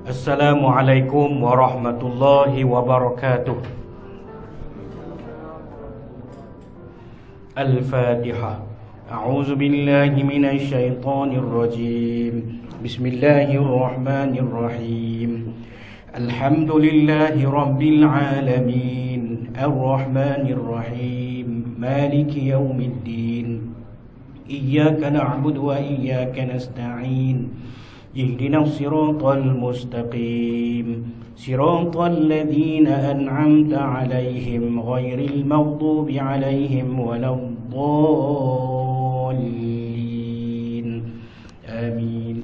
Assalamualaikum warahmatullahi wabarakatuh. Al-Fatihah. A'udzu billahi minasy syaithanir rajim. Bismillahirrahmanirrahim. Alhamdulillahi rabbil alamin. Ar-Rahmanir Rahim. Maliki yaumiddin. Iyyaka na'budu wa iyyaka nasta'in. Ihdinas siratal mustaqim. Siratal ladzina an'amta 'alaihim ghairil maghdubi 'alaihim waladdallin. Amin.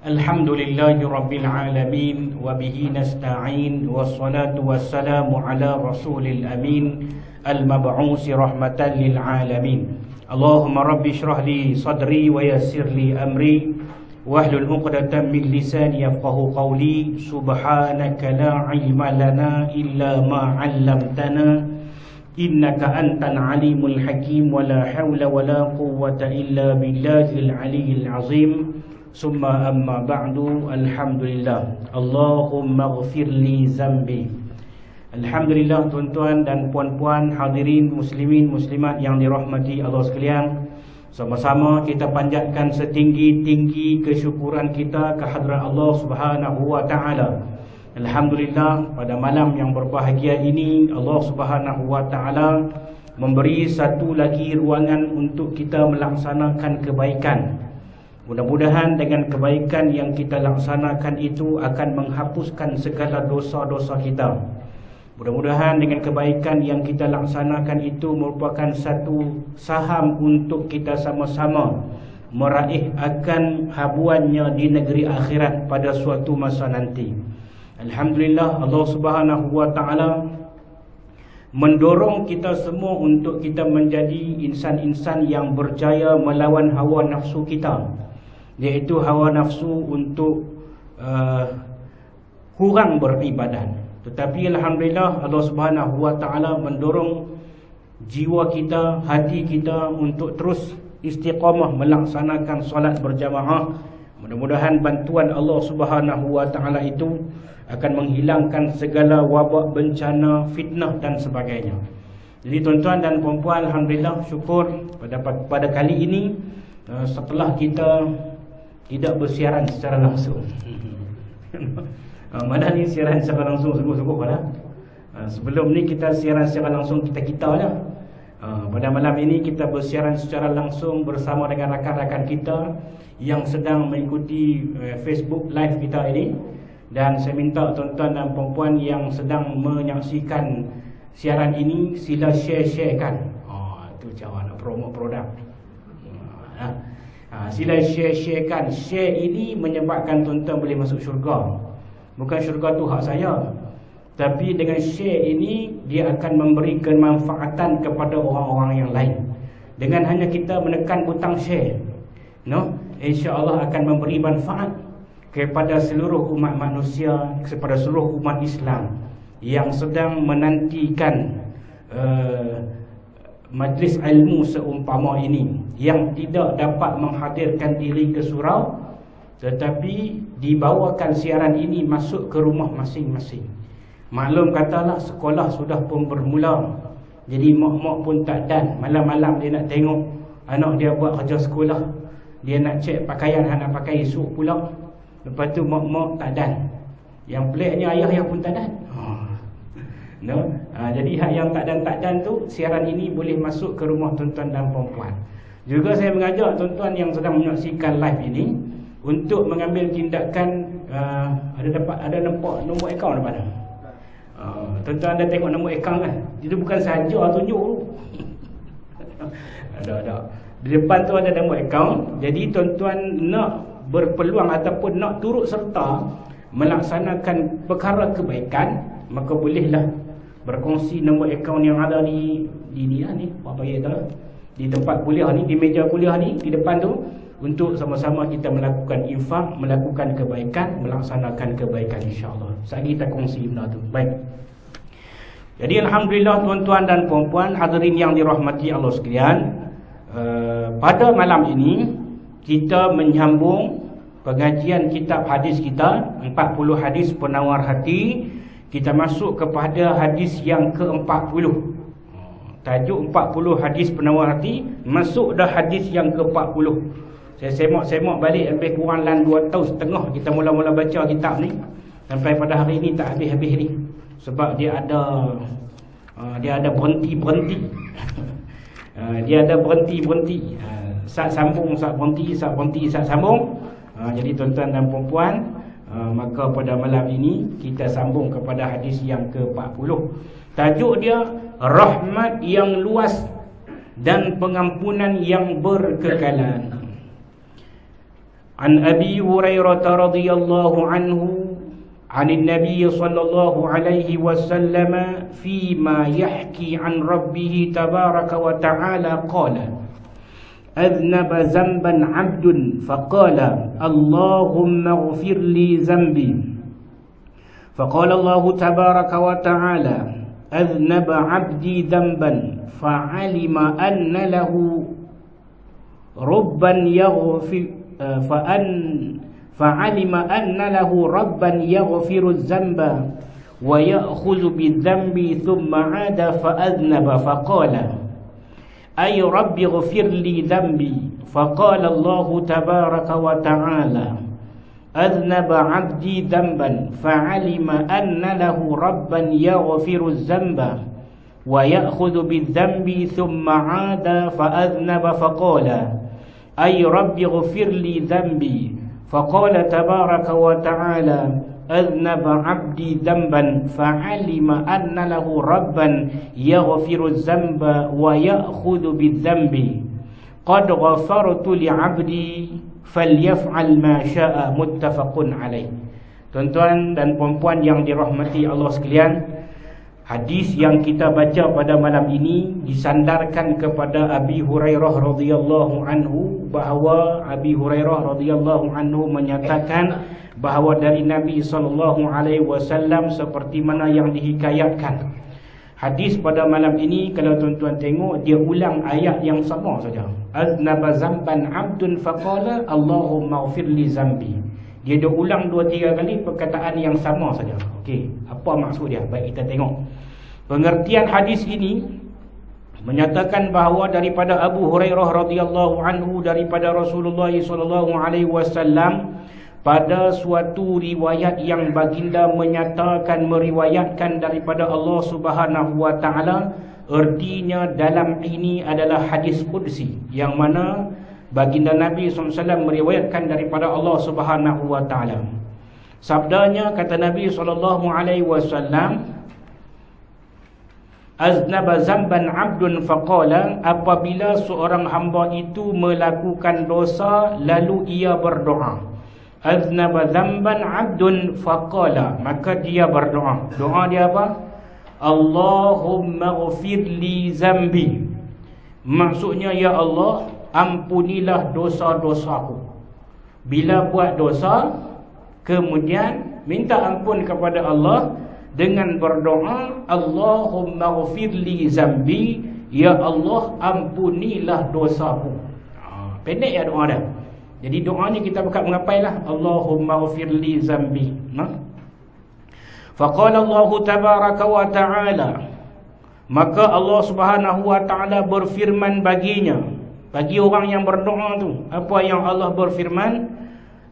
Alhamdulillahi rabbil alamin wa bihi nasta'in wassalatu wassalamu ala rasulil amin al-mab'usi rahmatan lil alamin. Allahumma rabbi shrah li sadri wa yassir li amri wahlul 'uqdatam min lisani yafqahu qawli. Subhanaka la 'ilma lana illa ma 'allamtana innaka antal alimul hakim wa la hawla wa la quwwata illa billahil aliyyil azim. Summa amma ba'du. Alhamdulillah. Allahumma ighfir li zambi. Alhamdulillah, tuan-tuan dan puan-puan, hadirin muslimin muslimat yang dirahmati Allah sekalian, sama-sama kita panjatkan setinggi-tinggi kesyukuran kita kehadrat Allah Subhanahu wa taala. Alhamdulillah, pada malam yang berbahagia ini Allah Subhanahu wa taala memberi satu lagi ruangan untuk kita melaksanakan kebaikan. Mudah-mudahan dengan kebaikan yang kita laksanakan itu akan menghapuskan segala dosa-dosa kita. Mudah-mudahan dengan kebaikan yang kita laksanakan itu merupakan satu saham untuk kita sama-sama meraih akan habuannya di negeri akhirat pada suatu masa nanti. Alhamdulillah, Allah Subhanahu wa taala mendorong kita semua untuk kita menjadi insan-insan yang berjaya melawan hawa nafsu kita, iaitu hawa nafsu untuk kurang beribadat. Tetapi alhamdulillah, Allah Subhanahu wa taala mendorong jiwa kita, hati kita untuk terus istiqamah melaksanakan solat berjamaah. Mudah-mudahan bantuan Allah Subhanahu wa taala itu akan menghilangkan segala wabak, bencana, fitnah dan sebagainya. Jadi tuan-tuan dan puan-puan, alhamdulillah, syukur pada kali ini setelah kita tidak bersiaran secara langsung. Mana ni siaran secara langsung sungguh-sungguh lah. Sebelum ni kita siaran secara langsung kita lah. Pada malam ini kita bersiaran secara langsung bersama dengan rakan-rakan kita yang sedang mengikuti Facebook live kita ini. Dan saya minta tuan-tuan dan puan-puan yang sedang menyaksikan siaran ini, sila share-sharekan. Itu cara nak promote produk. Sila share-sharekan. Share ini menyebabkan tuan-tuan boleh masuk syurga. Bukan syurga tu hak saya, tapi dengan share ini dia akan memberi kemanfaatan kepada orang-orang yang lain. Dengan hanya kita menekan butang share, insya-Allah akan memberi manfaat kepada seluruh umat manusia, kepada seluruh umat Islam yang sedang menantikan majlis ilmu seumpama ini, yang tidak dapat menghadirkan diri ke surau, tetapi dibawakan siaran ini masuk ke rumah masing-masing. Maklum katalah sekolah sudah pun bermula, jadi mak-mak pun tak dan. Malam-malam dia nak tengok anak dia buat kerja sekolah, dia nak cek pakaian yang nak pakai esok pula. Lepas tu mak-mak tak dan. Yang peliknya ayah yang pun tak dan. Jadi hak yang tak dan tu, siaran ini boleh masuk ke rumah tuan-tuan dan puan-puan. Juga saya mengajak tuan-tuan yang sedang menyaksikan live ini untuk mengambil tindakan. Ada nampak nombor akaun depan. Tuan-tuan ada tengok nombor akaun kan? Itu bukan sahaja tunjuk tu. Ada. Di depan tu ada nombor akaun. Jadi tuan-tuan nak berpeluang ataupun nak turut serta melaksanakan perkara kebaikan, maka bolehlah berkongsi nombor akaun yang ada di apa panggil tu, di tempat kuliah ni, di meja kuliah ni, di depan tu, untuk sama-sama kita melakukan infak, melakukan kebaikan, melaksanakan kebaikan, insya-Allah. Sekali kita kongsi benda tu. Baik. Jadi alhamdulillah tuan-tuan dan puan-puan, hadirin yang dirahmati Allah sekalian, pada malam ini kita menyambung pengajian kitab hadis kita 40 hadis penawar hati. Kita masuk kepada hadis yang ke-40. Tajuk 40 hadis penawar hati, masuk dah hadis yang ke-40. Saya semak-semak balik lebih kurang dalam 2 tahun setengah kita mula-mula baca kitab ni. Sampai pada hari ni tak habis-habis ni. Sebab dia ada berhenti-berhenti. Dia ada berhenti-berhenti. Sat sambung, sat berhenti, sat berhenti, sat sambung. Jadi tuan-tuan dan puan-puan, maka pada malam ini kita sambung kepada hadis yang ke-40. Tajuk dia rahmat yang luas dan pengampunan yang berkekalan. An Abi Hurairah radhiyallahu anhu عن النبي صلى الله عليه وسلم فيما يحكي عن ربه تبارك وتعالى قال أذنب ذنبا عبد فقال اللهم اغفر لي ذنبي فقال الله تبارك وتعالى أذنب عبدي ذنبا فعلم أن له ربا يغفر الذنب ويأخذ بالذنب ثم عاد فأذنب فقال أي رب اغفر لي ذنبي فقال الله تبارك وتعالى أذنب عبدي ذنبا فعلم أن له ربا يغفر الذنب ويأخذ بالذنب ثم عاد فأذنب فقال أي رب اغفر لي ذنبي فقال تبارك وتعالى أذنب عبدي ذنبا فعلم أن له ربا يغفر الذنب ويأخذ بالذنب قد غفرت لعبدي فليفعل ما شاء متفق عليه. Tuan-tuan dan puan-puan yang dirahmati Allah sekalian, hadis yang kita baca pada malam ini disandarkan kepada Abi Hurairah radhiyallahu anhu, bahawa Abi Hurairah radhiyallahu anhu menyatakan bahawa dari Nabi SAW seperti mana yang dihikayatkan. Hadis pada malam ini kalau tuan-tuan tengok, dia ulang ayat yang sama saja. Aznaba zamban abdun faqala Allahumma ighfirli zambi. Dia dah ulang 2-3 kali perkataan yang sama saja. Okey, apa maksud dia? Baik, kita tengok. Pengertian hadis ini menyatakan bahawa daripada Abu Hurairah radhiyallahu anhu, daripada Rasulullah sallallahu alaihi wasallam, pada suatu riwayat yang baginda menyatakan, meriwayatkan daripada Allah Subhanahu wa taala, artinya dalam ini adalah hadis qudsi yang mana baginda Nabi SAW meriwayatkan daripada Allah Subhanahu wa taala. Sabdanya, kata Nabi sallallahu alaihi wasallam, aznaba zamban abdun faqala, apabila seorang hamba itu melakukan dosa lalu ia berdoa. Aznaba zamban abdun faqala, maka dia berdoa. Doa dia apa? Allahumma ighfirli zambi. Maksudnya, ya Allah, ampunilah dosa-dosaku. Bila buat dosa, kemudian minta ampun kepada Allah dengan berdoa, Allahumma ighfirli zambi, ya Allah, ampunilah dosaku. Pendek ya doa dia. Jadi doa ni kita bukan mengapailah, Allahumma ighfirli zambi. Faqala Allah tabaraka wa ta'ala, maka Allah Subhanahu wa ta'ala berfirman baginya, bagi orang yang berdoa tu, apa yang Allah berfirman?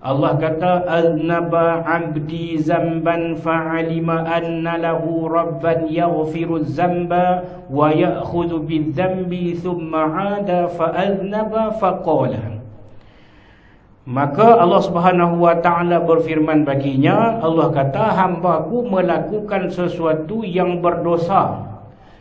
Allah kata, aznaba abdi zamban fa'alima anna lahu rabban yaghfiru zamba wa ya'khudhu bidzambi thumma 'ada fa'aznaba faqala. Maka Allah Subhanahu wa ta'ala berfirman baginya, Allah kata, hambaku melakukan sesuatu yang berdosa,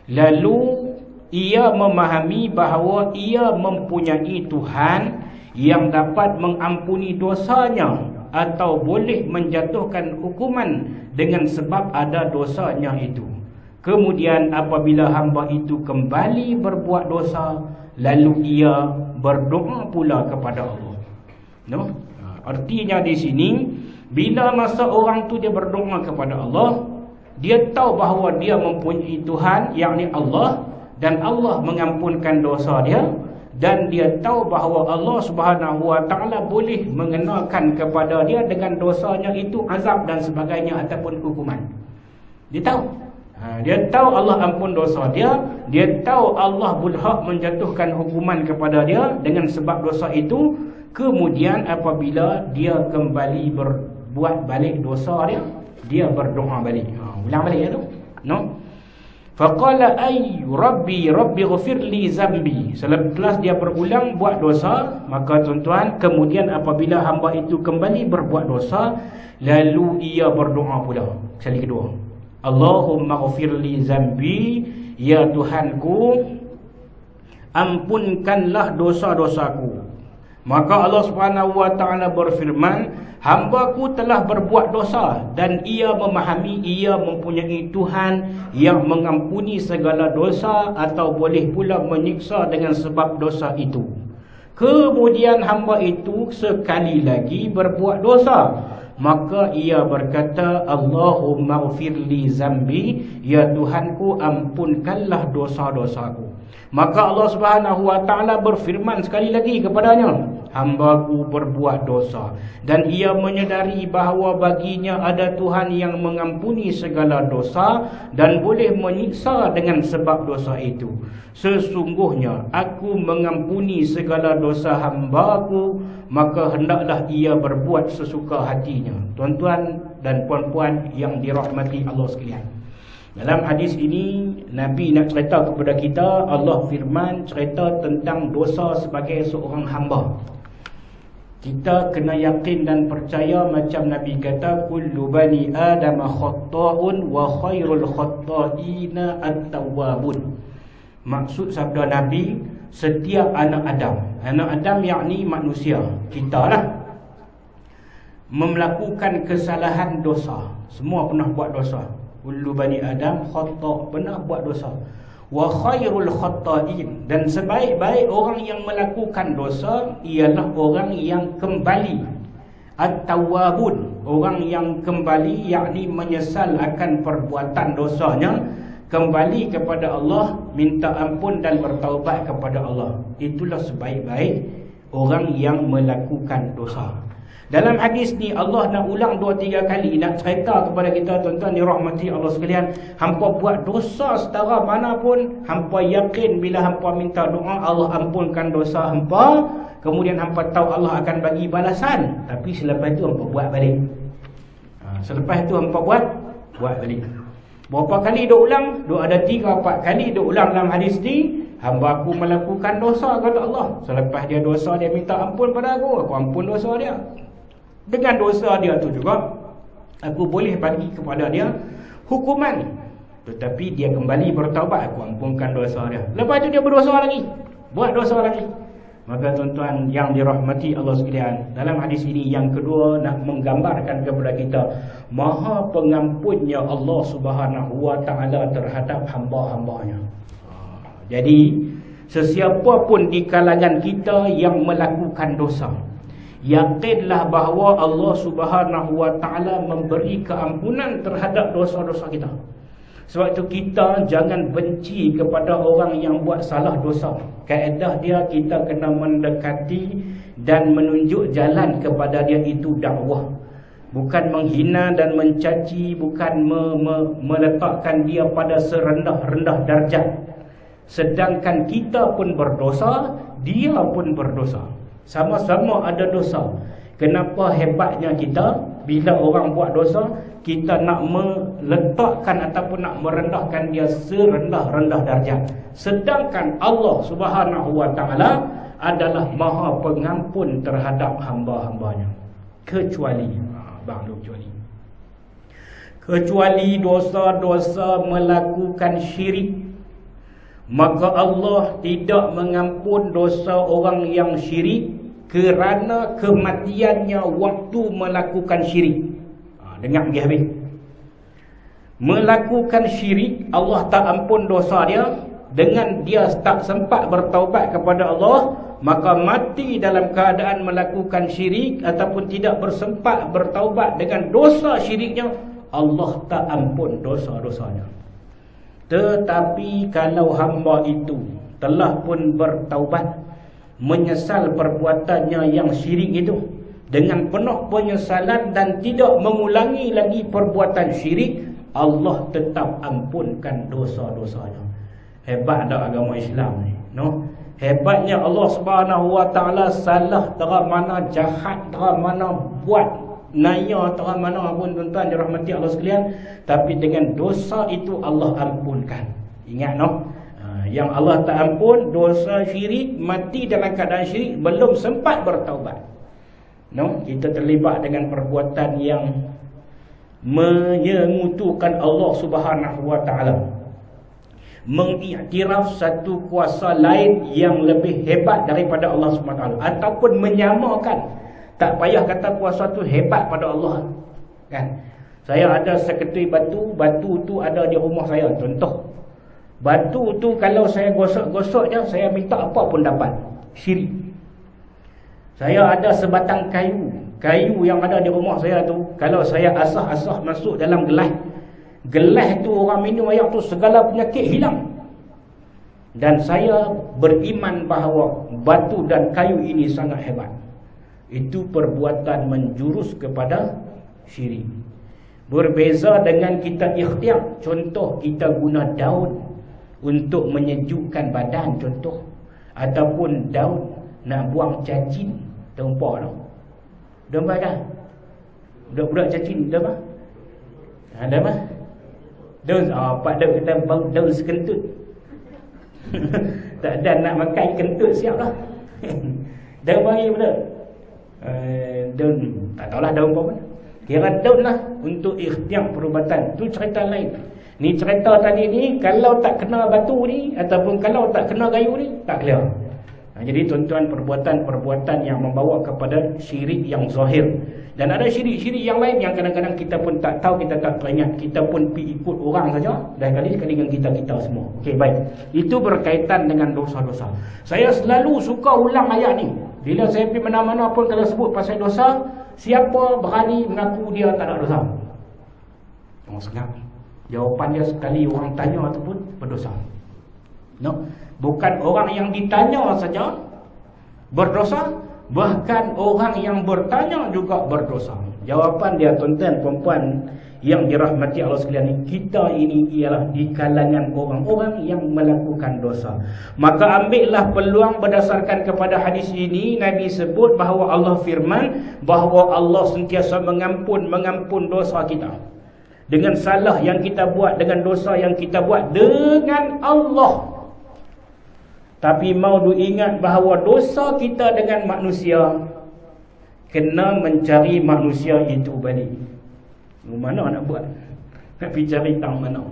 lalu ia memahami bahawa ia mempunyai Tuhan yang dapat mengampuni dosanya atau boleh menjatuhkan hukuman dengan sebab ada dosanya itu. Kemudian apabila hamba itu kembali berbuat dosa, lalu ia berdoa pula kepada Allah. No? Artinya di sini, bila masa orang tu dia berdoa kepada Allah, dia tahu bahawa dia mempunyai Tuhan, yakni Allah, dan Allah mengampunkan dosa dia, dan dia tahu bahawa Allah Subhanahu Wa Taala boleh mengenakan kepada dia dengan dosanya itu azab dan sebagainya ataupun hukuman. Dia tahu. Dia tahu Allah ampun dosa dia. Dia tahu Allah berhak menjatuhkan hukuman kepada dia dengan sebab dosa itu. Kemudian apabila dia kembali berbuat balik dosa dia, dia berdoa balik. Ulang balik tu. No? Faqala ay rabbi ghfirli zambi. Selepas dia berulang buat dosa, maka tuan-tuan, kemudian apabila hamba itu kembali berbuat dosa, lalu ia berdoa pula kali kedua. Allahumma ghfirli zambi, ya Tuhanku, ampunkanlah dosa-dosaku. Maka Allah Subhanahu Wa Taala berfirman, hamba-Ku telah berbuat dosa dan ia memahami ia mempunyai Tuhan yang mengampuni segala dosa atau boleh pula menyiksa dengan sebab dosa itu. Kemudian hamba itu sekali lagi berbuat dosa, maka ia berkata, Allahumma ghfirli zambi, ya Tuhanku, ampunkanlah dosa-dosaku. Maka Allah Subhanahu Wa Taala berfirman sekali lagi kepadanya, hamba-Ku berbuat dosa dan ia menyedari bahawa baginya ada Tuhan yang mengampuni segala dosa dan boleh menyiksa dengan sebab dosa itu. Sesungguhnya aku mengampuni segala dosa hamba-Ku, maka hendaklah ia berbuat sesuka hatinya. Tuan-tuan dan puan-puan yang dirahmati Allah sekalian, dalam hadis ini Nabi nak cerita kepada kita, Allah firman cerita tentang dosa sebagai seorang hamba. Kita kena yakin dan percaya macam Nabi kata, kullu bani Adam khatta'un wa khairul khatta'ina at-tawwabun. Maksud sabda Nabi, setiap anak Adam, anak Adam yakni manusia, kita lah, melakukan kesalahan dosa. Semua pernah buat dosa. Kullu bani Adam khata', pernah buat dosa. Wa khairul khatta'in, dan sebaik-baik orang yang melakukan dosa ialah orang yang kembali. At-tawwabun, orang yang kembali yakni menyesal akan perbuatan dosanya, kembali kepada Allah, minta ampun dan bertaubat kepada Allah. Itulah sebaik-baik orang yang melakukan dosa. Dalam hadis ni Allah nak ulang 2-3 kali, nak cerita kepada kita, tuan-tuan dirahmati Allah sekalian, hampa buat dosa setara mana pun, hampa yakin bila hampa minta doa Allah ampunkan dosa hampa, kemudian hampa tahu Allah akan bagi balasan, tapi selepas itu hampa buat balik. Selepas itu hampa buat balik. Berapa kali dia ulang? Dia ada 3-4 kali dia ulang dalam hadis ni, hamba aku melakukan dosa kata Allah. Selepas dia dosa, dia minta ampun pada aku ampun dosa dia. Dengan dosa dia tu juga aku boleh bagi kepada dia hukuman, tetapi dia kembali bertaubat, aku ampunkan dosa dia. Lepas tu dia berdosa lagi, buat dosa lagi. Maka tuan-tuan yang dirahmati Allah sekalian, dalam hadis ini yang kedua nak menggambarkan kepada kita maha pengampunnya Allah Subhanahu Wa Taala terhadap hamba-hambanya. Jadi sesiapa pun di kalangan kita yang melakukan dosa, yakinlah bahawa Allah Subhanahu Wa Taala memberi keampunan terhadap dosa-dosa kita. Sebab itu kita jangan benci kepada orang yang buat salah dosa. Kaedah dia, kita kena mendekati dan menunjuk jalan kepada dia, itu dakwah. Bukan menghina dan mencaci, bukan meletakkan dia pada serendah-rendah darjat. Sedangkan kita pun berdosa, dia pun berdosa. Sama-sama ada dosa. Kenapa hebatnya kita bila orang buat dosa, kita nak meletakkan ataupun nak merendahkan dia serendah-rendah darjat. Sedangkan Allah Subhanahu Wa Taala adalah maha pengampun terhadap hamba-hambanya. Kecuali dosa-dosa melakukan syirik, maka Allah tidak mengampun dosa orang yang syirik kerana kematiannya waktu melakukan syirik. Dengar pergi habis. Melakukan syirik, Allah tak ampun dosa dia. Dengan dia tak sempat bertaubat kepada Allah, maka mati dalam keadaan melakukan syirik ataupun tidak bersempat bertaubat dengan dosa syiriknya, Allah tak ampun dosa-dosanya. Tetapi kalau hamba itu telah pun bertaubat, menyesal perbuatannya yang syirik itu dengan penuh penyesalan dan tidak mengulangi lagi perbuatan syirik, Allah tetap ampunkan dosa-dosanya. Hebat dah agama Islam ni, no? Hebatnya Allah Subhanahu Wa Taala, salah tera mana, jahat tera mana, buat naya tera mana pun tuan-tuan dirahmati Allah sekalian, tapi dengan dosa itu Allah ampunkan. Ingat, no? Yang Allah tak ampun dosa syirik, mati dalam keadaan syirik, belum sempat bertaubat, no? Kita terlibat dengan perbuatan yang menyengutukan Allah Subhanahu Wa Taala, mengiktiraf satu kuasa lain yang lebih hebat daripada Allah Subhanahu Wa Taala, ataupun menyamakan. Tak payah kata kuasa tu hebat pada Allah, kan? Saya ada seketui batu, batu tu ada di rumah saya, contoh. Batu tu kalau saya gosok-gosok je, saya minta apa pun dapat. Syirik. Saya ada sebatang kayu, kayu yang ada di rumah saya tu, kalau saya asah-asah masuk dalam gelas, gelas tu orang minum air tu segala penyakit hilang. Dan saya beriman bahawa batu dan kayu ini sangat hebat. Itu perbuatan menjurus kepada syirik. Berbeza dengan kita ikhtiar, contoh kita guna daun untuk menyejukkan badan, contoh, ataupun daun nak buang cacing, tempat tu. Domba kan? Budak-budak cacing dah apa? Ada apa? Daun, pak daun kita daun sekentut. Tak ada nak makan kentut siap lah. Daun bagi betul. Daun, tak tahulah daun apa pun. Kira daun lah untuk ikhtiar perubatan. Tu cerita lain. Ni cerita tadi ni, kalau tak kena batu ni, ataupun kalau tak kena kayu ni, tak clear. Jadi tuan-tuan, perbuatan-perbuatan yang membawa kepada syirik yang zahir. Dan ada syirik-syirik yang lain yang kadang-kadang kita pun tak tahu, kita tak teringat, kita pun pergi ikut orang saja. Dan kali-kali dengan kita semua. Okey, baik. Itu berkaitan dengan dosa-dosa. Saya selalu suka ulang ayat ni. Bila saya pergi mana-mana pun, kalau sebut pasal dosa, siapa berani mengaku dia tak ada dosa? Oh, senang. Jawapan dia sekali orang tanya ataupun berdosa. No? Bukan orang yang ditanya saja berdosa, bahkan orang yang bertanya juga berdosa. Jawapan dia, tuan-tuan perempuan yang dirahmati Allah sekalian, kita ini ialah di kalangan orang-orang yang melakukan dosa. Maka ambillah peluang berdasarkan kepada hadis ini. Nabi sebut bahawa Allah firman bahawa Allah sentiasa mengampun dosa kita. Dengan salah yang kita buat, dengan dosa yang kita buat dengan Allah. Tapi mau diingat bahawa dosa kita dengan manusia, kena mencari manusia itu balik. Mana nak buat? Nak pergi cari tang mana?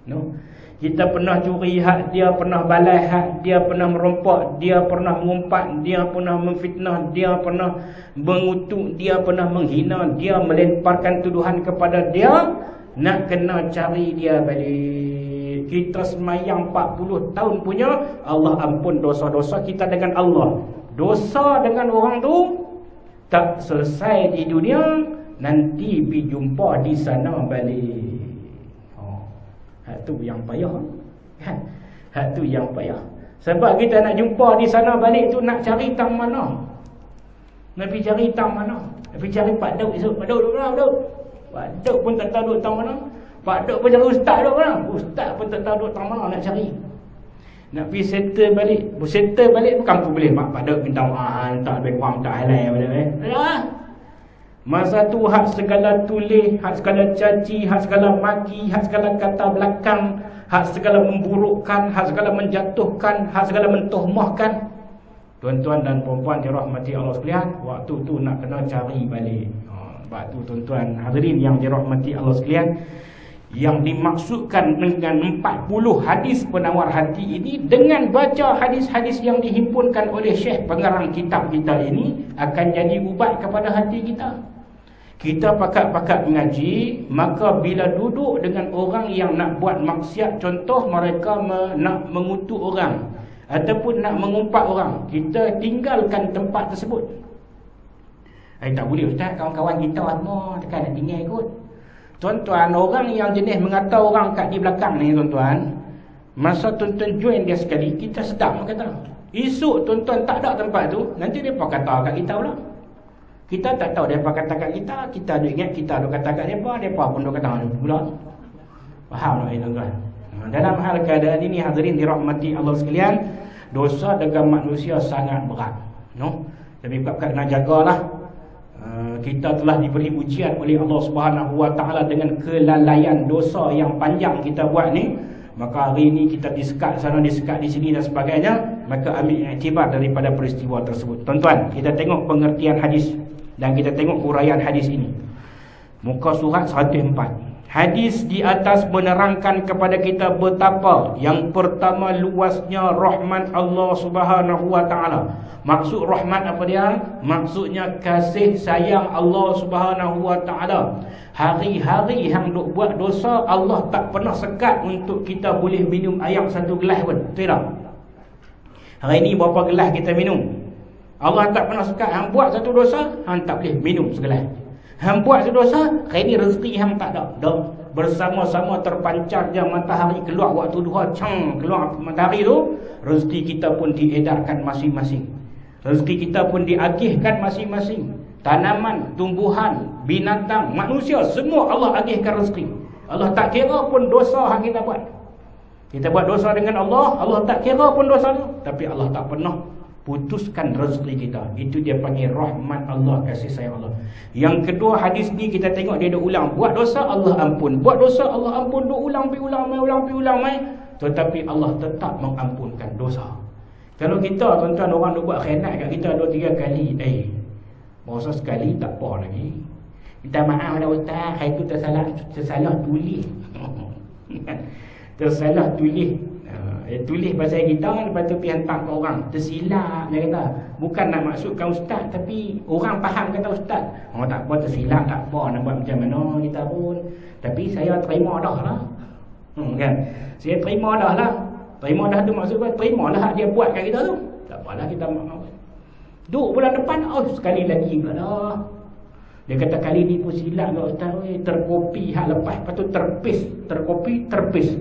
No? Kita pernah curi hak dia, pernah balai hak dia, pernah merompak dia, pernah mengumpat dia, pernah memfitnah dia, pernah mengutuk dia, pernah menghina dia, melemparkan tuduhan kepada dia. Nak kena cari dia balik. Kita semayang 40 tahun punya, Allah ampun dosa-dosa kita dengan Allah. Dosa dengan orang tu tak selesai di dunia, nanti pergi jumpa di sana balik. Hak tu yang payah, kan? Hak tu yang payah. Sebab kita nak jumpa di sana balik tu, nak cari tang mana? Nak pergi cari tang mana? Nak pergi cari Pak Daud esok. Pak Daud duduk mana? Pak Daud pun tak tahu duduk tang mana. Pak Daud pun cari ustaz duduk mana? Ustaz pun tak tahu duduk tang mana nak cari. Nak pergi settle balik. Settle balik bukan aku boleh. Pak Daud minta maaf, tak lebih kurang, tak halal pada masa tu hak segala tulis, hak segala caci, hak segala maki, hak segala kata belakang, hak segala memburukkan, hak segala menjatuhkan, hak segala mentohmahkan. Tuan-tuan dan perempuan dirahmati Allah sekalian, waktu tu nak kena cari balik. Sebab tu tuan-tuan hadirin yang dirahmati Allah sekalian, yang dimaksudkan dengan 40 hadis penawar hati ini, dengan baca hadis-hadis yang dihimpunkan oleh Syekh pengarang kitab kita ini, akan jadi ubat kepada hati kita. Kita pakat-pakat mengaji, maka bila duduk dengan orang yang nak buat maksiat, contoh mereka nak mengutuk orang ataupun nak mengumpat orang, kita tinggalkan tempat tersebut. Tak boleh ustaz, kawan-kawan kita semua tekan nak tinggal ikut. Tuan-tuan, orang yang jenis mengata orang kat di belakang ni tuan-tuan, masa tuan-tuan join dia sekali, kita sedap kata. Esok tuan-tuan tak ada tempat tu, nanti mereka kata kat kita pula. Kita tak tahu mereka kata kat kita. Kita ada ingat kita ada kata kat mereka pun ada kata pula. Faham tak tuan-tuan? Dalam hal keadaan ini hadirin dirahmati Allah sekalian, dosa dengan manusia sangat berat, no? Jadi kena jagalah. Kita telah diberi ujian oleh Allah Subhanahu Wa Taala dengan kelalaian dosa yang panjang kita buat ni. Maka hari ini kita disekat sana, disekat di sini dan sebagainya. Maka ambil iktibar daripada peristiwa tersebut. Tuan-tuan, kita tengok pengertian hadis dan kita tengok huraian hadis ini. Muka surat 104. Hadis di atas menerangkan kepada kita betapa yang pertama luasnya rahmat Allah Subhanahu Wa Taala. Maksud rahmat apa dia? Maksudnya kasih sayang Allah Subhanahu Wa Taala. Hari-hari hang duk buat dosa, Allah tak pernah sekat untuk kita boleh minum air satu gelas pun. Betul tak? Hari ini berapa gelas kita minum? Allah tak pernah sekat hang buat satu dosa, hang tak boleh minum segelas. Hang buat sedosa, hari ni rezeki hang tak ada. Dah bersama-sama terpancarnya matahari keluar waktu duha, keluar matahari tu, rezeki kita pun diedarkan masing-masing. Rezeki kita pun diagihkan masing-masing. Tanaman, tumbuhan, binatang, manusia, semua Allah agihkan rezeki. Allah tak kira pun dosa yang kita buat. Kita buat dosa dengan Allah, Allah tak kira pun dosa tu. Tapi Allah tak pernah putuskan rezeki kita. Itu dia panggil rahmat Allah, kasih sayang Allah. Yang kedua, hadis ni kita tengok dia ulang. Buat dosa Allah ampun, buat dosa Allah ampun, ulang. Tetapi Allah tetap mengampunkan dosa. Kalau kita tuan-tuan, orang duk buat khianat kat kita 2-3 kali, masa sekali tak apa lagi. Minta maaf dah ustaz, hari tu tersalah tulis. Tersalah tulis. Tulis pasal kita, lepas tu pergi hantar ke orang. Tersilap dia kata. Bukan nak maksudkan ustaz, tapi orang faham kata ustaz. Oh tak apa, tersilap tak apa, nak buat macam mana kita pun. Tapi saya terima dah lah. Kan? Saya terima dah lah. Terima dah tu maksud apa? Terima lah dia buat kat kita tu. Tak apalah, kita maaf. Duk bulan depan, sekali lagi pula dah. Dia kata kali ni pun silap ke ustaz, terkopi hak lepas. Lepas tu terkopi, terpis.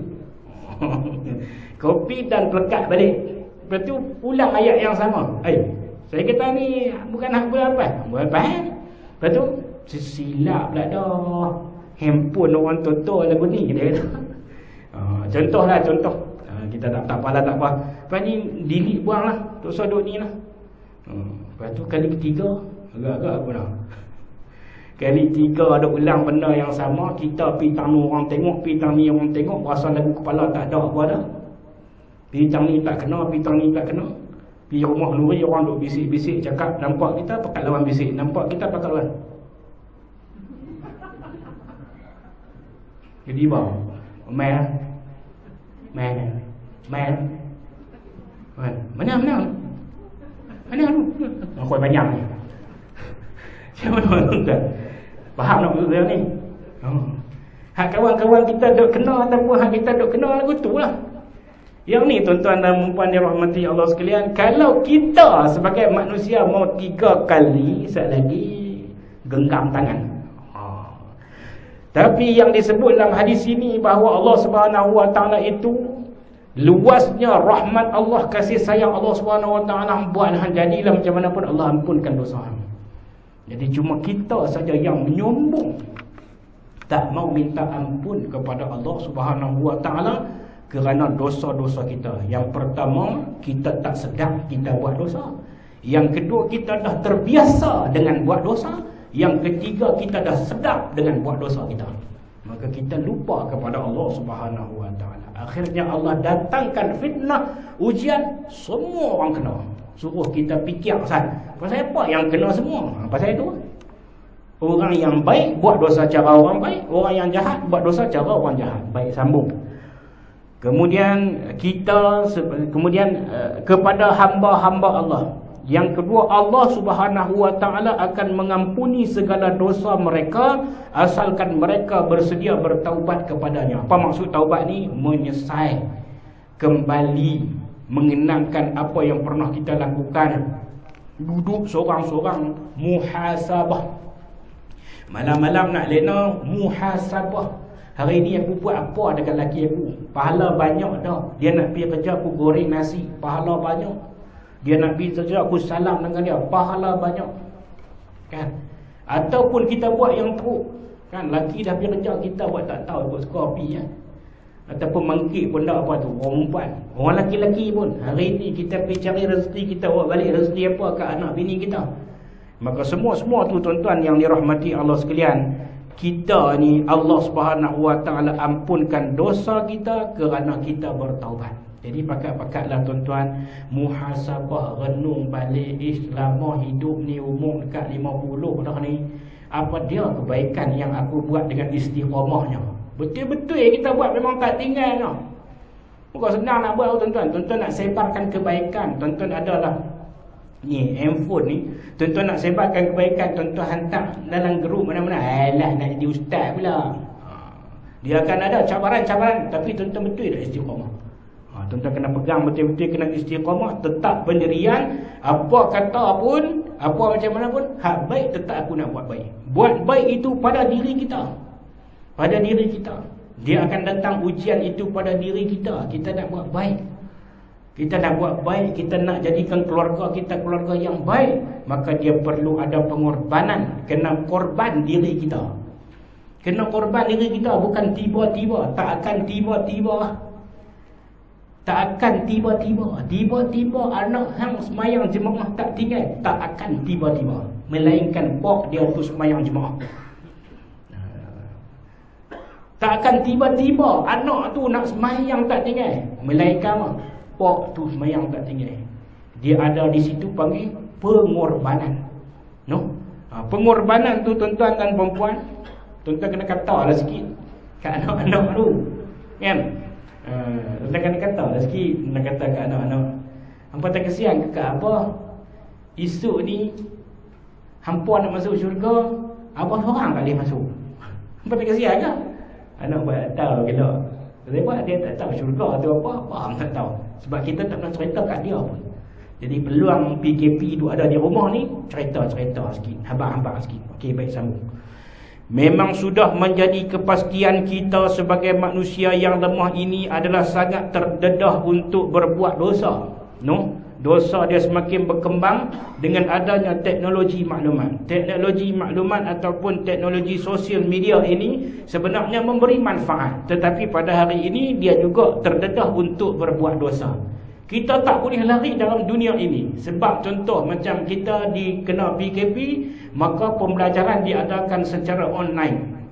Kopi dan pelekat balik. Lepas tu ulang ayat yang sama. Saya kata ni bukan hak bulan lepas. Lepas tu silap pula dah. Handphone orang total lagu ni dia kata. Contohlah. Kita tak apalah, tak apa. Lepas ni delete buang lah. Dosa duk ni lah. Lepas tu kali ketiga agak-agak apa dah. Kali tiga ada ulang benda yang sama. Kita pitang ni orang tengok, pitang ni orang tengok, berasa lagu kepala tak ada apa dah. Pitang ni tak kena, pitang ni tak kena. Pergi rumah Nuri, orang duk bisik-bisik cakap, nampak kita pakat lawan bisik, nampak kita pakat lawan. Jadi bang, main mana tu? Aku banyak ni. Siapa tuan-tuan? Faham nak maksud saya ni? Hak kawan-kawan kita duk kena ataupun hak kita duk kena lagu tu lah. Yang ni tuan-tuan dan puan dirahmati Allah sekalian, kalau kita sebagai manusia mau 3 kali, sekali lagi genggam tangan. Tapi yang disebut dalam hadis ini bahawa Allah Subhanahu Wa Taala itu luasnya rahmat Allah, kasih sayang Allah Subhanahu Wa Taala, buat jadilah macam mana pun Allah ampunkan dosa. Jadi cuma kita saja yang menyombong, tak mau minta ampun kepada Allah Subhanahu Wa Taala kerana dosa-dosa kita. Yang pertama, kita tak sedar kita buat dosa. Yang kedua, kita dah terbiasa dengan buat dosa. Yang ketiga, kita dah sedar dengan buat dosa kita. Maka kita lupa kepada Allah Subhanahu Wa Taala. Akhirnya Allah datangkan fitnah, ujian, semua orang kena. Suruh kita fikir pasal apa yang kena semua. Pasal itu, orang yang baik buat dosa cara orang baik, orang yang jahat buat dosa cara orang jahat. Baik, sambung. Kemudian kepada hamba-hamba Allah. Yang kedua, Allah Subhanahu Wa Taala akan mengampuni segala dosa mereka asalkan mereka bersedia bertaubat kepadanya. Apa maksud taubat ni? Menyesal, kembali, mengenangkan apa yang pernah kita lakukan. Duduk seorang-seorang, muhasabah. Malam-malam nak lena, muhasabah. Hari ni aku buat apa dekat laki aku? Pahala banyak dah. Dia nak pergi kerja, aku goreng nasi, pahala banyak. Dia nak pergi saja, aku salam dengan dia, pahala banyak. Kan? Ataupun kita buat yang teruk. Kan, laki dah pergi kerja, kita buat tak tahu, buat skopi ya. Ataupun mangkik pun tak apa tu, orang perempuan. Orang laki-laki pun, hari ni kita pergi cari rezeki, kita bawa balik rezeki apa ke anak bini kita. Maka semua tu tuan-tuan yang dirahmati Allah sekalian, kita ni Allah Subhanahu Wa Taala ampunkan dosa kita kerana kita bertaubat. Jadi pakat-pakatlah tuan-tuan, muhasabah, renung balik selama hidup ni umur dekat 50 dah ni. Apa dia kebaikan yang aku buat dengan istiqamahnya? Betul-betul yang kita buat memang tak tinggal no. Bukan senang nak buat tuan-tuan. Tuan-tuan nak sebarkan kebaikan, tuan-tuan adalah ni handphone ni, tuan-tuan nak sebarkan kebaikan, tuan-tuan hantar dalam grup mana-mana. Alah, nak jadi ustaz pula. Dia akan ada cabaran-cabaran, tapi tuan-tuan betul tak istiqamah. Tuan-tuan kena pegang betul-betul, kena istiqamah, tetap pendirian. Apa kata pun, apa macam mana pun, hak baik tetap aku nak buat baik. Buat baik itu pada diri kita. Pada diri kita. Dia akan datang ujian itu pada diri kita. Kita nak buat baik. Kita nak buat baik, kita nak jadikan keluarga kita keluarga yang baik, maka dia perlu ada pengorbanan. Kena korban diri kita. Kena korban diri kita, bukan tiba-tiba. Tak akan tiba-tiba. Tak akan tiba-tiba. Tiba-tiba anak hang semayang jemaah tak tinggal. Tak akan tiba-tiba. Melainkan pok dia tu semayang jemaah. Tak akan tiba-tiba anak tu nak semayang tak tinggal. Melainkan pok tu semayang tak tinggal. Dia ada di situ panggil pengorbanan. No? Pengorbanan tu tuan-tuan dan perempuan, tuan-tuan kena katalah sikit kat anak-anak tu. Kan? Tuan-tuan kena katalah sikit, nak kata kat anak-anak. Hampa tak kesian ke apa? Esok ni hampa nak masuk syurga, abang seorang tak boleh masuk. Hampa tak kesian ke? Anak buat tak tahu kita. Sebab dia tak tahu syurga tu apa, faham tak tahu. Sebab kita tak pernah cerita kat dia pun. Jadi peluang PKP tu ada di rumah ni, cerita-cerita sikit, habaq-habaq sikit. Okey, baik, sambung. Memang sudah menjadi kepastian kita sebagai manusia yang lemah ini adalah sangat terdedah untuk berbuat dosa. No? Dosa dia semakin berkembang dengan adanya teknologi maklumat. Teknologi maklumat ataupun teknologi sosial media ini sebenarnya memberi manfaat, tetapi pada hari ini dia juga terdedah untuk berbuat dosa. Kita tak boleh lari dalam dunia ini. Sebab contoh macam kita dikena PKP, maka pembelajaran diadakan secara online,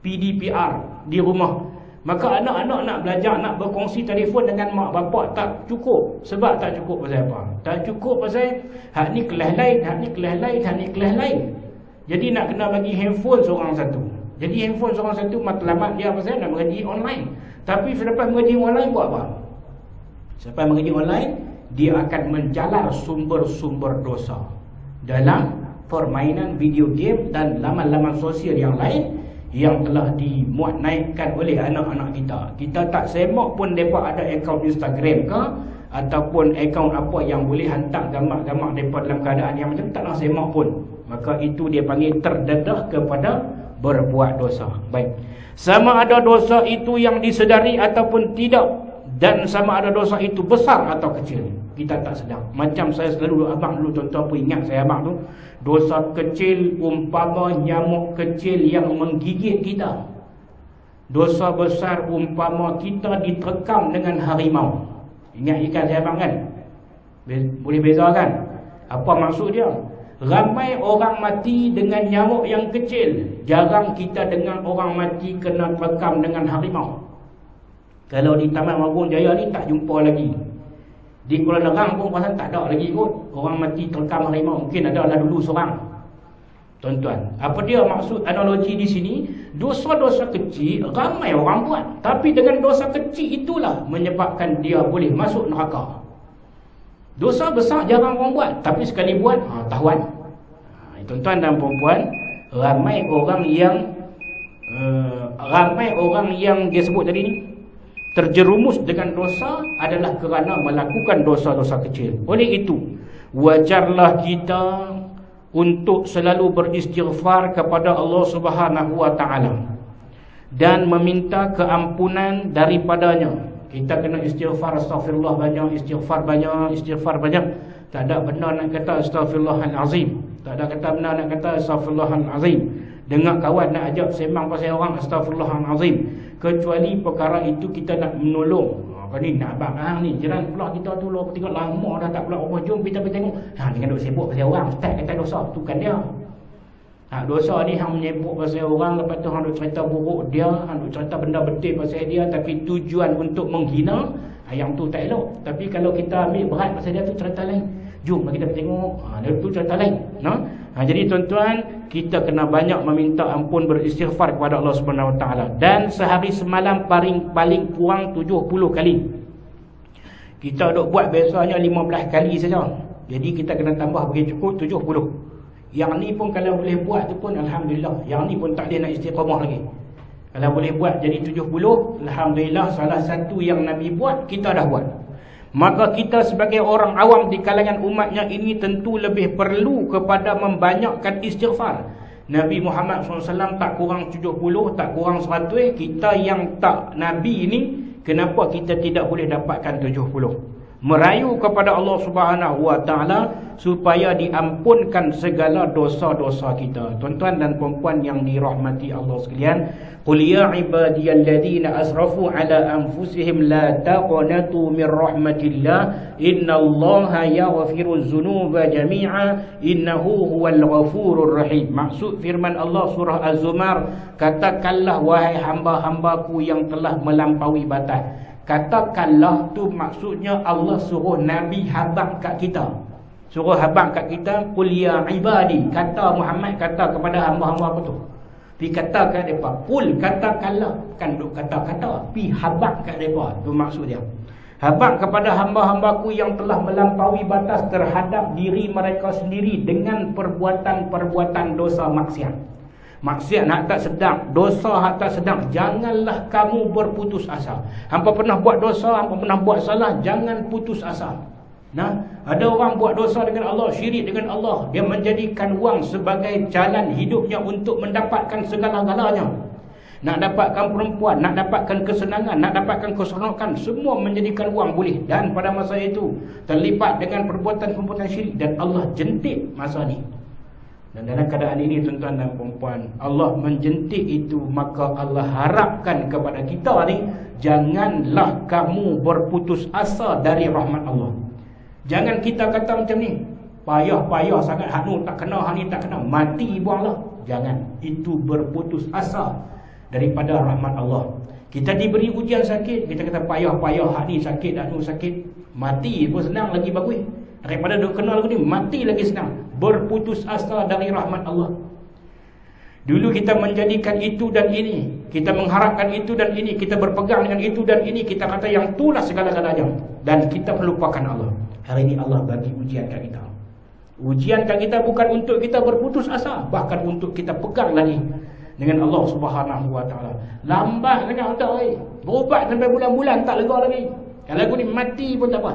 PDPR di rumah. Maka anak-anak nak belajar, nak berkongsi telefon dengan mak bapak tak cukup. Sebab tak cukup pasal apa? Tak cukup pasal hak ni kelas lain, hak ni kelas lain, hak ni kelas lain. Jadi nak kena bagi handphone seorang satu. Jadi handphone seorang satu matlamat dia pasal nak mengaji online. Tapi selepas mengaji online buat apa? Selepas mengaji online, dia akan menjalar sumber-sumber dosa dalam permainan video game dan laman-laman sosial yang lain yang telah dimuat naikkan oleh anak-anak kita. Kita tak semak pun mereka ada akaun Instagram ke ataupun akaun apa yang boleh hantar gambar-gambar mereka dalam keadaan yang macam tak nak semak pun. Maka itu dia panggil terdedah kepada berbuat dosa. Baik. Sama ada dosa itu yang disedari ataupun tidak, dan sama ada dosa itu besar atau kecil, kita tak sedar. Macam saya selalu abang dulu tuan-tuan pun ingat saya abang tu, dosa kecil umpama nyamuk kecil yang menggigit kita. Dosa besar umpama kita diterkam dengan harimau. Ingat ikan saya abang kan? Boleh beza kan? Apa maksud dia? Ramai orang mati dengan nyamuk yang kecil. Jarang kita dengar orang mati kena terkam dengan harimau. Kalau di Taman Margon Jaya ni tak jumpa lagi. Di Kuala Nerang pun pasal tak ada lagi kot orang mati terkam harimau. Mungkin ada lah dulu seorang. Tuan-tuan, apa dia maksud analogi di sini? Dosa-dosa kecil ramai orang buat, tapi dengan dosa kecil itulah menyebabkan dia boleh masuk neraka. Dosa besar jarang orang buat, tapi sekali buat tahuan. Tuan-tuan dan puan-puan, ramai orang yang dia sebut tadi ni terjerumus dengan dosa adalah kerana melakukan dosa-dosa kecil. Oleh itu, wajarlah kita untuk selalu beristighfar kepada Allah Subhanahu wa taala dan meminta keampunan daripadanya. Kita kena istighfar, astagfirullah banyak, istighfar banyak, istighfar banyak. Tak ada benar nak kata astaghfirullahalazim. Tak ada kata benar nak kata astaghfirullahalazim. Dengar kawan nak ajak sembang pasal orang astaghfirullahalazim. Kecuali perkara itu kita nak menolong. Kau ni nak abang ni jiran pula kita tu lo tengok lama dah tak pula rumah, jom kita pergi tengok. Jangan duk sibuk pasal orang, tak kata dosa tu kan dia. Dosa ni hang menyebut pasal orang, lepas tu hang duk cerita buruk dia, hang duk cerita benda betul pasal dia, tapi tujuan untuk menghina, yang tu tak elok. Tapi kalau kita ambil berat pasal dia tu cerita lain. Jom kita tengok, dia tu cerita lain. Jadi tuan-tuan, kita kena banyak meminta ampun, beristighfar kepada Allah Subhanahu Wa Taala. Dan sehari semalam paling kurang 70 kali. Kita duk buat biasanya 15 kali saja. Jadi kita kena tambah bagi cukup 70. Yang ni pun kalau boleh buat tu pun alhamdulillah. Yang ni pun tak boleh nak istiqamah lagi. Kalau boleh buat jadi 70, alhamdulillah, salah satu yang Nabi buat kita dah buat. Maka kita sebagai orang awam di kalangan umatnya ini tentu lebih perlu kepada membanyakkan istighfar. Nabi Muhammad SAW tak kurang 70, tak kurang 100. Kita yang tak Nabi ini, kenapa kita tidak boleh dapatkan 70? Merayu kepada Allah Subhanahu Wa Taala supaya diampunkan segala dosa-dosa kita. Tuan-tuan dan puan-puan yang dirahmati Allah sekalian, qul ya ibadiyalladzina asrafu ala anfusihim la taqnatu min rahmatillah innallaha yaghfiruz dzunuba jami'a innahu huwal ghafurur rahim. Maksud firman Allah surah Az-Zumar, katakanlah wahai hamba-hambaku yang telah melampaui batas. Katakanlah tu maksudnya Allah suruh Nabi habaq kat kita. Suruh habaq kat kita, qul ya ibadi. Kata Muhammad kata kepada hamba-hamba apa tu? Pi kata kat depa, qul katakanlah, kan duk kata-kata, pi habaq kat depa. Tu maksud dia. Habaq kepada hamba-hambaku yang telah melampaui batas terhadap diri mereka sendiri dengan perbuatan-perbuatan dosa maksiat. Maksiat hak tak sedang, dosa hak tak sedang, janganlah kamu berputus asa. Hampa pernah buat dosa, hampa pernah buat salah, jangan putus asa. Ada orang buat dosa dengan Allah, syirik dengan Allah, dia menjadikan wang sebagai jalan hidupnya untuk mendapatkan segala-galanya. Nak dapatkan perempuan, nak dapatkan kesenangan, nak dapatkan keseronokan, semua menjadikan wang boleh. Dan pada masa itu terlibat dengan perbuatan-perbuatan syirik, dan Allah jentik masa ni. Dan dalam keadaan ini tuan-tuan dan puan-puan, Allah menjentik itu, maka Allah harapkan kepada kita ni, janganlah kamu berputus asa dari rahmat Allah. Jangan kita kata macam ni, payah-payah sangat, hak ni tak kena, hak ni tak kena, mati buanglah. Jangan, itu berputus asa daripada rahmat Allah. Kita diberi ujian sakit, kita kata payah-payah, hak ni sakit, hak ni sakit, mati pun senang lagi bagus. Daripada duk kenal lagu ni, mati lagi senang. Berputus asa dari rahmat Allah. Dulu kita menjadikan itu dan ini, kita mengharapkan itu dan ini, kita berpegang dengan itu dan ini, kita kata yang itulah segala-galanya, dan kita melupakan Allah. Hari ini Allah bagi ujian kat kita. Ujian kat kita bukan untuk kita berputus asa, bahkan untuk kita pegang lagi dengan Allah Subhanahu Wa Taala. Lambat sangat tak oi. Berubat sampai bulan-bulan tak lega lagi. Kalau aku ni mati pun tak apa.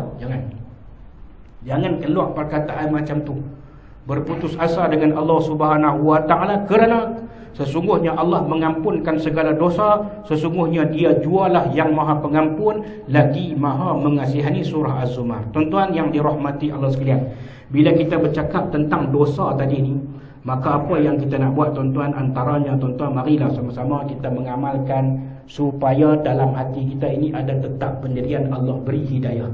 Jangan keluar perkataan macam tu. Berputus asa dengan Allah Subhanahu Wa Taala, kerana sesungguhnya Allah mengampunkan segala dosa, sesungguhnya Dia jualah yang Maha Pengampun lagi Maha Mengasihani. Surah Az-Zumar. Tuan-tuan yang dirahmati Allah sekalian, bila kita bercakap tentang dosa tadi ni, maka apa yang kita nak buat tuan-tuan? Antaranya tuan-tuan, marilah sama-sama kita mengamalkan supaya dalam hati kita ini ada tetap pendirian Allah beri hidayah.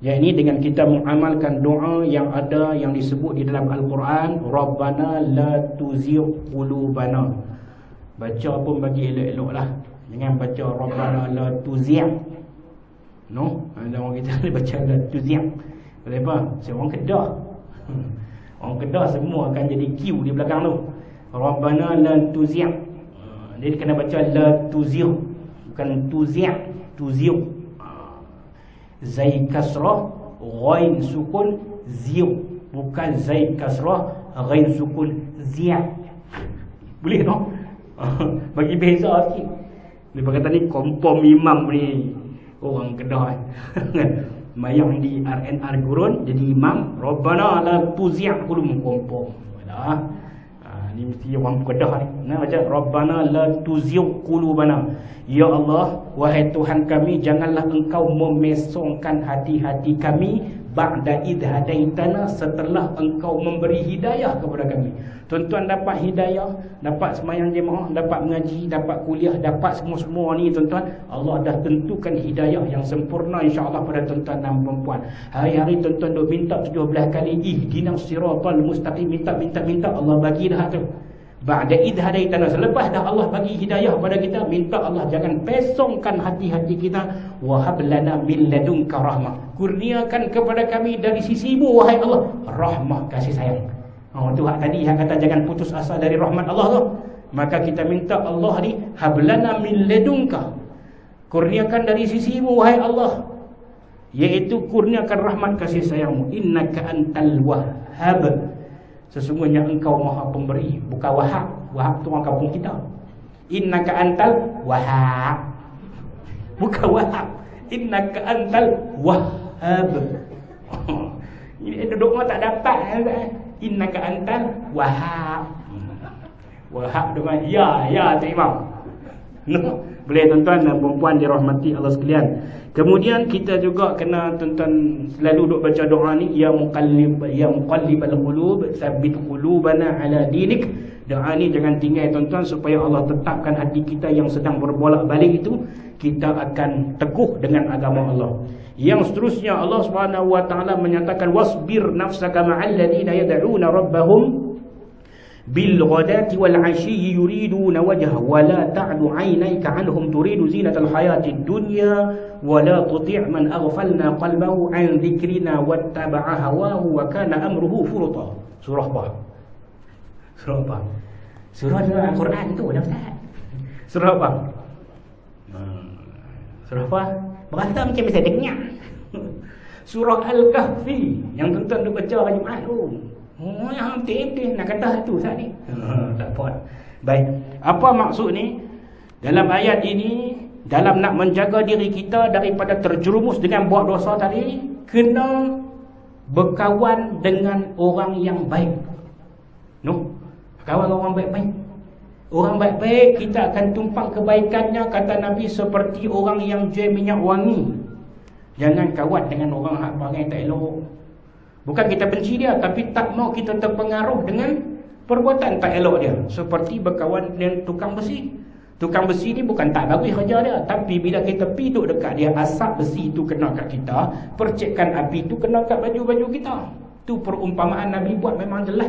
Yakni dengan kita mengamalkan doa yang ada, yang disebut di dalam Al-Quran, Rabbana la tuzigh qulubana. Baca pun bagi elok-elok lah. Jangan baca Rabbana la tuzigh. No? Ada orang kita baca la tuzigh. Kenapa? Saya orang Kedah. Orang Kedah semua akan jadi Q di belakang tu. Rabbana la tuzigh. Jadi kena baca la tuzigh, bukan tuzigh, tuzigh. Zai kasrah, ghain sukun, ziu. Bukan zai kasrah, ghain sukun, zia. Boleh tak? Bagi beza sikit. Dia kata ni kompom imam ni orang Kedah. Mayang di RNR Gurun jadi imam. Rabbana la tuzigh qulubana, kompom. Ni mesti orang Kedah ni. Nah, baca Rabbana la tuzigh qulubana. Ya Allah, wahai Tuhan kami, janganlah Engkau memesongkan hati-hati kami ba'da idh hadaitana, setelah engkau memberi hidayah kepada kami. Tuan-tuan dapat hidayah, dapat semayang jemaah, dapat mengaji, dapat kuliah, dapat semua-semua ni tuan-tuan, Allah dah tentukan hidayah yang sempurna insya-Allah pada tuan-tuan dan puan-puan. Hari-hari tuan-tuan duk minta 17 kali ihdinas siratal mustaqim, minta Allah bagi dah tu. Ba'da idh hadaitana, selepas dah Allah bagi hidayah pada kita, minta Allah jangan pesongkan hati-hati kita. Wa hab lana min ladunka rahmah, kurniakan kepada kami dari sisimu wahai Allah rahmah, kasih sayang. Tu hak tadi yang kata jangan putus asa dari rahmat Allah tu. Maka kita minta Allah ni hab lana min ladunka, kurniakan dari sisimu wahai Allah, iaitu kurniakan rahmat kasih sayangmu. Innaka antal wahhab, sesungguhnya engkau maha pemberi. Bukan wahab, wahab tu orang kampung kita. Innaka antal wahab, bukan wahab. Innaka antal wahhab. Ini duduk orang tak dapat. Innaka antal wahab. Wahab dengan ya terima. Boleh tuan-tuan dan puan-puan dirahmati Allah sekalian. Kemudian kita juga kena tuan-tuan selalu duk baca doa ni, ya muqallibal qulub tsabbit qulubana ala dinik. Doa ni jangan tinggal tuan-tuan, supaya Allah tetapkan hati kita yang sedang berbolak-balik itu, kita akan teguh dengan agama Allah. Yang seterusnya Allah Subhanahu wa taala menyatakan wasbir nafsaka ma'al ladina yad'una rabbahum bil ghadati wal 'ashyi yuriduna wajha wa la ta'du 'ainayka 'anhum turidu zinatal hayatid dunya wa la tuti' man aghfalna qalbahu 'an dhikrina wattaba'a hawahu wa kana amruhu furuta. Surah apa? Surah apa? Surah Al-Quran tu dah Ustaz. Surah apa? Surah apa? Berasa macam bisa dengar. Surah Al-Kahfi yang tuan-tuan duk baca hari Jumaat tu. Yang hampir-hampir nak kata tu Ustaz ni. Tak apa. Baik. Apa maksud ni? Dalam ayat ini, dalam nak menjaga diri kita daripada terjerumus dengan buat dosa tadi, kena berkawan dengan orang yang baik. Kawan orang baik-baik. Orang baik-baik kita akan tumpang kebaikannya, kata Nabi, seperti orang yang jual minyak wangi. Jangan kawan dengan orang hak perangai tak elok. Bukan kita benci dia, tapi tak mau kita terpengaruh dengan perbuatan tak elok dia. Seperti berkawan dengan tukang besi. Tukang besi ni bukan tak bagus kerja dia, tapi bila kita pergi duduk dekat dia, asap besi tu kena kat kita, percikan api tu kena kat baju-baju kita. Tu perumpamaan Nabi buat memang jelas.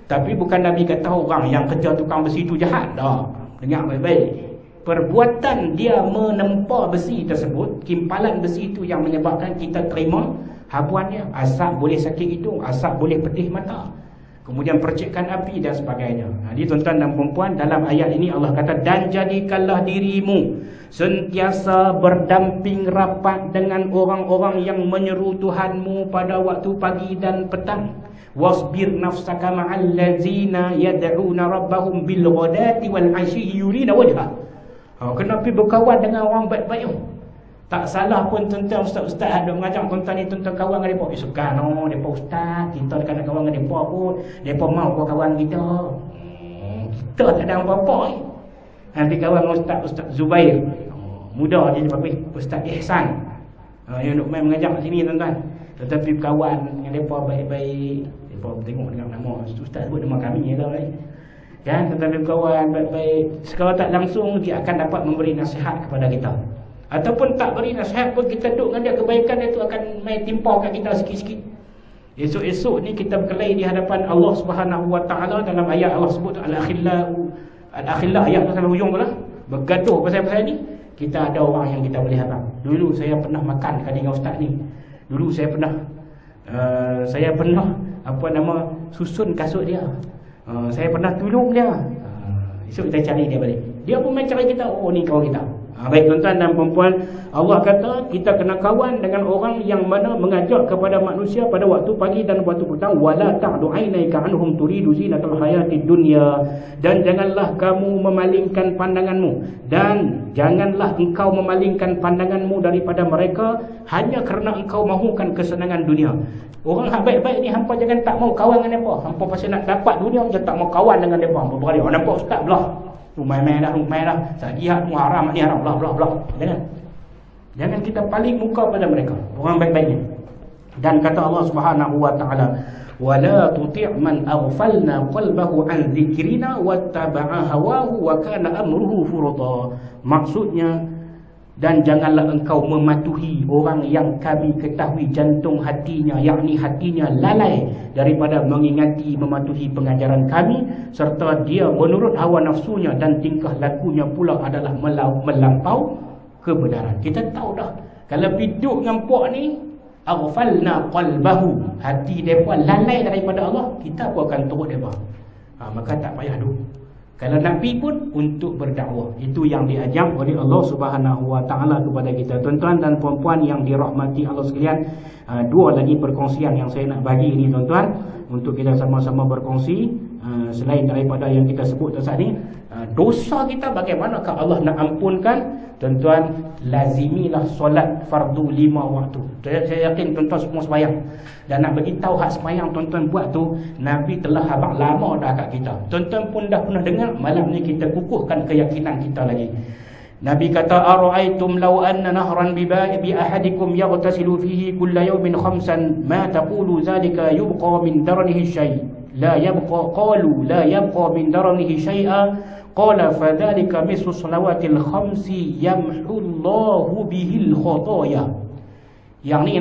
Tapi bukan Nabi kata orang yang kerja tukang besi tu jahat dah. Dengar baik-baik. Perbuatan dia menempa besi tersebut, kimpalan besi itu yang menyebabkan kita terima habuan dia. Asap boleh sakit hidung, asap boleh pedih mata, kemudian percikan api dan sebagainya. Jadi tuan-tuan dan puan-puan, dalam ayat ini Allah kata, dan jadikanlah dirimu sentiasa berdamping rapat dengan orang-orang yang menyeru Tuhanmu pada waktu pagi dan petang. Wasbir nafsaka ma'al ladzina yad'una rabbahum bil ghadati wal 'ashyi yurina wajha. Kena pergi berkawan dengan orang baik-baik. Tak salah pun tuan-tuan, ustaz-ustaz ada mengajar tuan-tuan ni, tuan-tuan kawan dengan mereka. Suka mereka ustaz, kita dekat nak kawan dengan mereka pun, mereka mau kau kawan kita. Kita tak ada apa-apa ni. Nanti kawan dengan ustaz Zubair. Muda je bagus, Ustaz Ihsan. Yang nak main mengajar kat sini tuan-tuan. Tetapi kawan dengan mereka baik-baik. Mereka tengok dengan nama ustaz sebut nama kami je lah. Kan, tetapi kawan baik-baik, sekarang tak langsung dia akan dapat memberi nasihat kepada kita. Ataupun tak beri nasihat pun, kita duduk dengan dia, kebaikan dia tu akan main timpa kat kita sikit-sikit. Esok-esok ni kita berkelahi di hadapan Allah Subhanahu wa taala. Dalam ayat Allah sebut al-akhillah, ayat pasal hujung pula, bergaduh pasal-pasal ni. Kita ada orang yang kita boleh harap. Dulu saya pernah makan dengan ustaz ni. Dulu saya pernah susun kasut dia. Saya pernah tolong dia. Esok kita cari dia balik. Dia pun main cari kita. Oh, ni kawan kita. Baik tuan-tuan dan perempuan, Allah kata kita kena kawan dengan orang yang mana mengajak kepada manusia pada waktu pagi dan waktu petang. Wala ta'du 'ainayka 'anhum turidu zinatal hayatid dunya. Dan janganlah kamu memalingkan pandanganmu, dan janganlah engkau memalingkan pandanganmu daripada mereka hanya kerana engkau mahukan kesenangan dunia. Orang hak baik-baik ni hampa jangan tak mau kawan dengan mereka. Hampa pasal nak dapat dunia je tak mau kawan dengan mereka. Hampa berani orang nampak ustaz belah. Rumah dah. Jihad mu haram, ni haram, belah. Jangan kita paling muka pada mereka, orang baik-baik ni. Dan kata Allah Subhanahu wa taala, wala tuti' man aghfalna qalbahu an dzikrina wattaba'a hawahu wa kana amruhu furata. Maksudnya, dan janganlah engkau mematuhi orang yang kami ketahui jantung hatinya, yakni hatinya lalai daripada mengingati, mematuhi pengajaran kami, serta dia menurut hawa nafsunya dan tingkah lakunya pula adalah melampau kebenaran. Kita tahu dah, kalau hidup dengan puak ni, aghfalna qalbahu, hati mereka lalai daripada Allah, kita pun akan turut mereka. Maka tak payah duk. Kalau nak pergi pun untuk berdakwah. Itu yang diajar oleh Allah Subhanahu wa taala kepada kita. Tuan-tuan dan puan-puan yang dirahmati Allah sekalian, dua lagi perkongsian yang saya nak bagi ini tuan-tuan, untuk kita sama-sama berkongsi. Selain daripada yang kita sebut saat ni, dosa kita bagaimanakah Allah nak ampunkan? Tuan-tuan, lazimilah solat fardu 5 waktu. Saya yakin tuan-tuan semua sembahyang. Dan nak bagi tahu hak sembahyang tuan-tuan buat tu, Nabi telah habaq lama dah kat kita. Tuan-tuan pun dah pernah dengar, malam ni kita kukuhkan keyakinan kita lagi. Nabi kata, ara'aitum law anna nahran bi ahadikum yaghtasilu fihi kulla yawmin khamsan ma taqulu zalika yubqa min daranihi syai' la yabqa, qalu la yabqa min daranihi syai'a, qala fadhalika mislu salawatil khamsi yamhullahu bihil khataya. Yang ni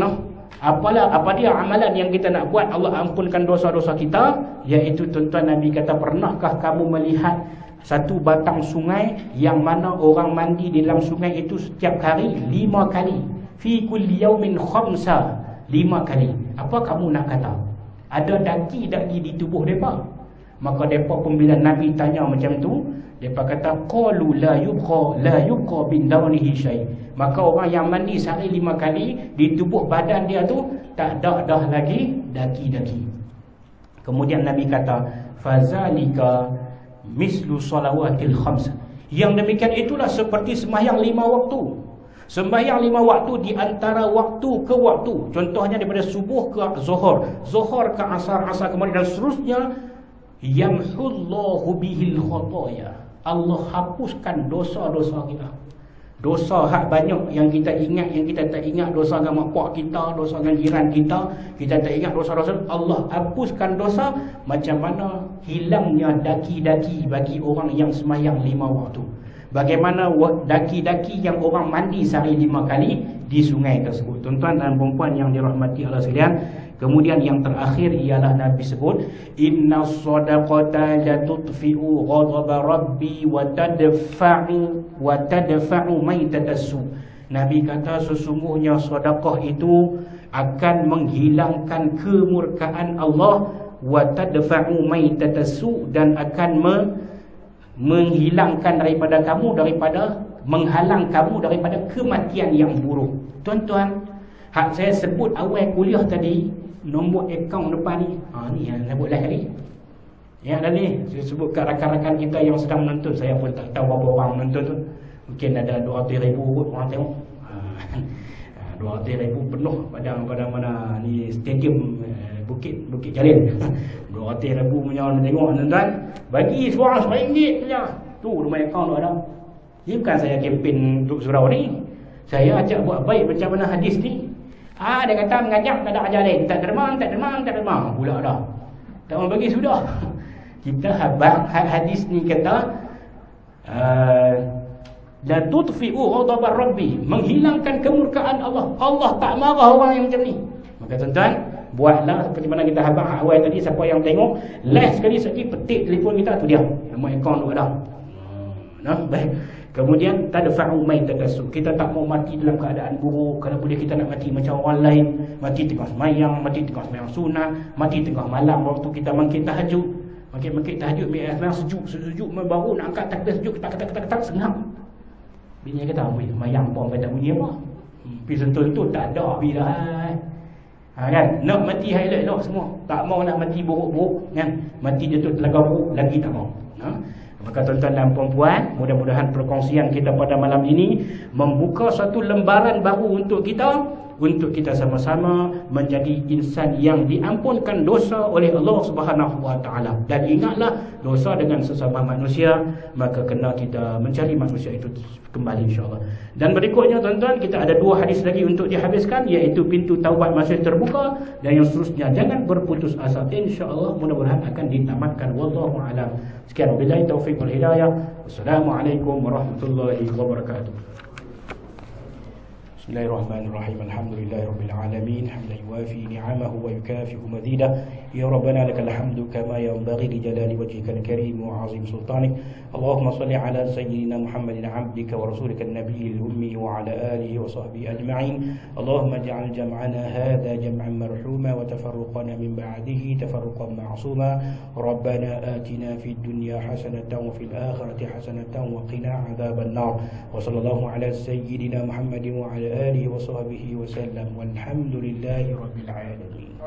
apa dia amalan yang kita nak buat Allah ampunkan dosa-dosa kita, iaitu tuan-tuan, Nabi kata, pernahkah kamu melihat satu batang sungai yang mana orang mandi di dalam sungai itu setiap hari 5 kali, fi kulli yaumin khamsa, 5 kali. Apa kamu nak kata? Ada daki-daki di tubuh mereka? Maka mereka pun bila Nabi tanya macam tu, mereka kata, qalu la yubqa bin darnihi syai'. Maka orang yang mandi sehari 5 kali, di tubuh badan dia tu tak ada dah lagi daki-daki. Kemudian Nabi kata, fazalika mislu salawatil khams. Yang demikian itulah seperti sembahyang 5 waktu. Sembahyang 5 waktu di antara waktu ke waktu. Contohnya daripada subuh ke zuhur, zuhur ke asar, asar kemudian dan seterusnya. Yamhullahu bihil khataya. Allah hapuskan dosa-dosa kita. Dosa hak banyak yang kita ingat, yang kita tak ingat, dosa dengan mak pak kita, dosa dengan jiran kita tak ingat dosa-dosa. Allah hapuskan dosa. Macam mana hilangnya daki-daki bagi orang yang sembahyang 5 waktu. Bagaimana daki-daki yang orang mandi sehari 5 kali di sungai tersebut. Tuan-tuan dan puan-puan yang dirahmati Allah sekalian, kemudian yang terakhir ialah Nabi sebut, inna sadaqata la tudfi'u ghadaba rabbi wa tadfa'u maitatassu. Nabi kata, sesungguhnya sedekah itu akan menghilangkan kemurkaan Allah, wa tadfa'u maitatassu, dan akan menghilangkan daripada kamu, daripada menghalang kamu daripada kematian yang buruk. Tuan-tuan, hak saya sebut awal kuliah tadi, nombor akaun depan ni, ni yang saya buat last kali. Yang dah ni saya sebut kat rakan-rakan kita yang sedang menonton. Saya pun tak tahu berapa orang menonton tu. Mungkin ada 200,000 kot orang tengok. 200,000 penuh pada mana ni stadium Bukit Jalil. 200,000 punya orang tengok tuan-tuan. Bagi seorang RM1 saja. Tu rumah akaun tu ada. Ini bukan saya kempen untuk surau ni. Saya ajak buat baik macam mana hadis ni. Dia kata mengajak tak ada ajar lain. Tak dermang pula dah. Tak mau bagi sudah. Kita habaq hadis ni kata la tudfi'u ghadabar rabbi, menghilangkan kemurkaan Allah. Allah tak marah orang yang macam ni. Maka tuan-tuan, buatlah seperti mana kita habaq awal tadi. Siapa yang tengok last sekali petik telefon kita tu dia. Nama akaun tu ada. Baik. Kemudian tadfa'u maitatassu. Kita tak mau mati dalam keadaan buruk. Kalau boleh kita nak mati macam orang lain, mati tengah sembahyang, mati tengah sembahyang sunat, mati tengah malam waktu kita mangkit tahajud. Mangkit tahajud sembahyang sejuk baru nak angkat takbir sejuk, ketak senang. Bini kata, "Weh, sembahyang pun tak bunyi apa." Pergi sentuh-sentuh tak ada bila. Kan? Nak mati elok-elok semua. Tak mau nak mati buruk-buruk kan. Mati jatuh telaga buruk lagi tak mau. Maka tuan-tuan dan puan-puan, mudah-mudahan perkongsian kita pada malam ini membuka satu lembaran baru untuk kita untuk kita sama-sama menjadi insan yang diampunkan dosa oleh Allah Subhanahu wa taala. Dan ingatlah, dosa dengan sesama manusia, maka kena kita mencari manusia itu kembali, insya-Allah. Dan berikutnya tuan-tuan, kita ada 2 hadis lagi untuk dihabiskan, iaitu pintu taubat masih terbuka, dan yang seterusnya jangan berputus asa, insya-Allah mudah-mudahan akan ditamatkan. Wallahu a'lam. Sekian, wabillahi taufiq wal hidayah. Wassalamualaikum warahmatullahi wabarakatuh. Bismillahirrahmanirrahim. Alhamdulillahirabbil alamin, hamdan yuwafi ni'amahu wa yukafi'u mazidah. Ya Rabbana lakal hamdu kama yanbaghi li jalali wajhikal karim wa 'azim sultanik. Allahumma shalli ala sayyidina Muhammadin 'abdika wa rasulika an-nabiyil ummi wa ala alihi wa sahbihi ajma'in. Allahumma ij'al jam'ana hadha jam'an marhuma wa tafarruqana min ba'dihi tafarruqan ma'suma. Rabbana atina fid dunya hasanatan wa fil akhirati hasanatan wa qina 'adzaban nar. Wa sallallahu ala sayyidina Muhammadin wa ala آله وصحبه وسلم والحمد لله رب العالمين.